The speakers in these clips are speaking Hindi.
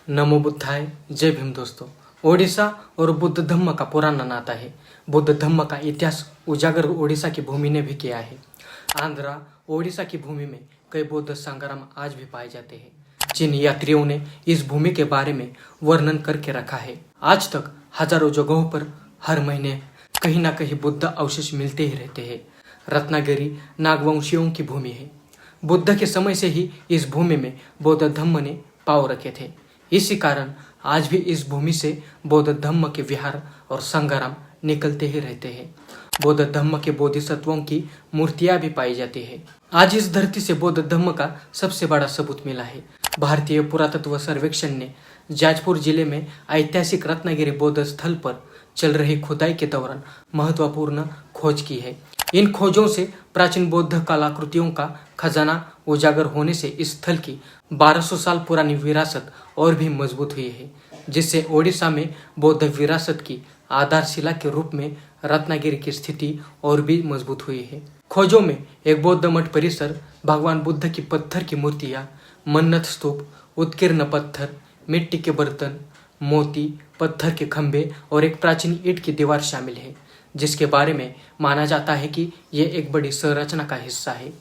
नमो बुद्धाय। जय भीम दोस्तों। ओडिशा और बुद्ध धम्म का पुराना नाता है। बुद्ध धम्म का इतिहास उजागर ओडिशा की भूमि ने भी किया है। आंध्रा ओडिशा की भूमि में कई बौद्ध संग्राम आज भी पाए जाते हैं, जिन यात्रियों ने इस भूमि के बारे में वर्णन करके रखा है। आज तक हजारों जगहों पर हर महीने कहीं ना कहीं बुद्ध अवशेष मिलते ही रहते हैं। रत्नागिरी नागवंशियों की भूमि है। बुद्ध के समय से ही इस भूमि में बौद्ध धम्म ने पांव रखे थे। इसी कारण आज भी इस भूमि से बौद्ध धम्म के विहार और संग्राम निकलते ही रहते हैं। बौद्ध धम्म के बोधिसत्वों की मूर्तियां भी पाई जाती है। आज इस धरती से बौद्ध धम्म का सबसे बड़ा सबूत मिला है। भारतीय पुरातत्व सर्वेक्षण ने जाजपुर जिले में ऐतिहासिक रत्नागिरी बौद्ध स्थल पर चल रही खुदाई के दौरान महत्वपूर्ण खोज की है। इन खोजों से प्राचीन बौद्ध कलाकृतियों का खजाना उजागर होने से इस स्थल की 1200 साल पुरानी विरासत और भी मजबूत हुई है, जिससे ओडिशा में बौद्ध विरासत की आधारशिला के रूप में रत्नागिरी की स्थिति और भी मजबूत हुई है। खोजों में एक बौद्ध मठ परिसर, भगवान बुद्ध की पत्थर की मूर्तियां, मन्नत स्तूप, उत्कीर्ण पत्थर, मिट्टी के बर्तन, मोती, पत्थर के खंभे और एक प्राचीन ईंट की दीवार शामिल है, जिसके बारे में माना जाता है कि यह एक बड़ी संरचना का हिस्सा है।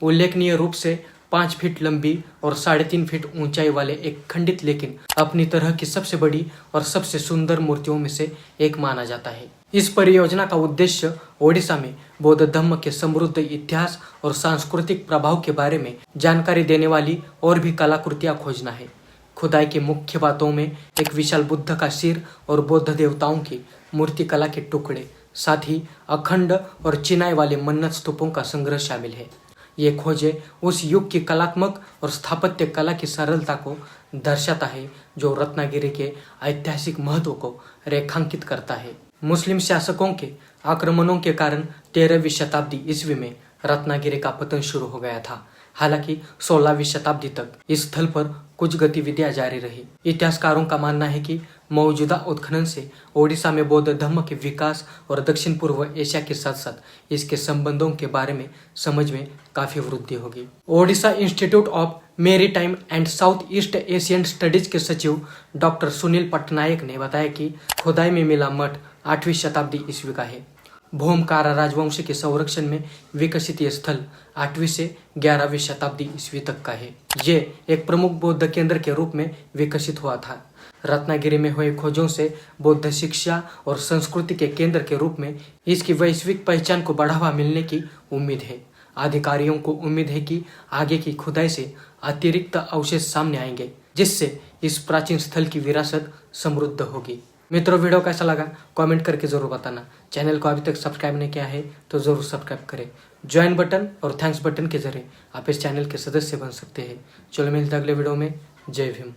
उल्लेखनीय रूप से 5 फीट लंबी और 3.5 फीट ऊंचाई वाले एक खंडित लेकिन अपनी तरह की सबसे बड़ी और सबसे सुंदर मूर्तियों में से एक माना जाता है। इस परियोजना का उद्देश्य ओडिशा में बौद्ध धम्म के समृद्ध इतिहास और सांस्कृतिक प्रभाव के बारे में जानकारी देने वाली और भी कलाकृतियां खोजना है। खुदाई की मुख्य बातों में एक विशाल बुद्ध का सिर और बौद्ध देवताओं की मूर्तिकला के टुकड़े, साथ ही अखंड और चिनाई वाले मन्नत स्तूपों का संग्रह शामिल है। ये खोजें उस युग की कलात्मक और स्थापत्य कला की सरलता को दर्शाता है, जो रत्नागिरी के ऐतिहासिक महत्व को रेखांकित करता है। मुस्लिम शासकों के आक्रमणों के कारण 13वीं शताब्दी ईस्वी में रत्नागिरी का पतन शुरू हो गया था। हालांकि 16वीं शताब्दी तक इस स्थल पर कुछ गतिविधियां जारी रही। इतिहासकारों का मानना है कि मौजूदा उत्खनन से ओडिशा में बौद्ध धर्म के विकास और दक्षिण पूर्व एशिया के साथ साथ इसके संबंधों के बारे में समझ में काफी वृद्धि होगी। Odisha institute of maritime and south east Asian studies के सचिव डॉक्टर सुनील पटनायक ने बताया कि खुदाई में मिला मठ 8वीं शताब्दी ईस्वी का है। भूमकारा राजवंश के संरक्षण में विकसित यह स्थल 8वीं से 11वीं शताब्दी ईस्वी तक का है। ये एक प्रमुख बौद्ध केंद्र के रूप में विकसित हुआ था। रत्नागिरी में हुए खोजों से बौद्ध शिक्षा और संस्कृति के केंद्र के रूप में इसकी वैश्विक पहचान को बढ़ावा मिलने की उम्मीद है। अधिकारियों को उम्मीद है कि आगे की खुदाई से अतिरिक्त अवशेष सामने आएंगे, जिससे इस प्राचीन स्थल की विरासत समृद्ध होगी। मित्रों, वीडियो कैसा लगा कमेंट करके जरूर बताना। चैनल को अभी तक सब्सक्राइब नहीं किया है तो जरूर सब्सक्राइब करें। ज्वाइन बटन और थैंक्स बटन के जरिए आप इस चैनल के सदस्य बन सकते हैं। चलो मिलते हैं अगले वीडियो में। जय भीम।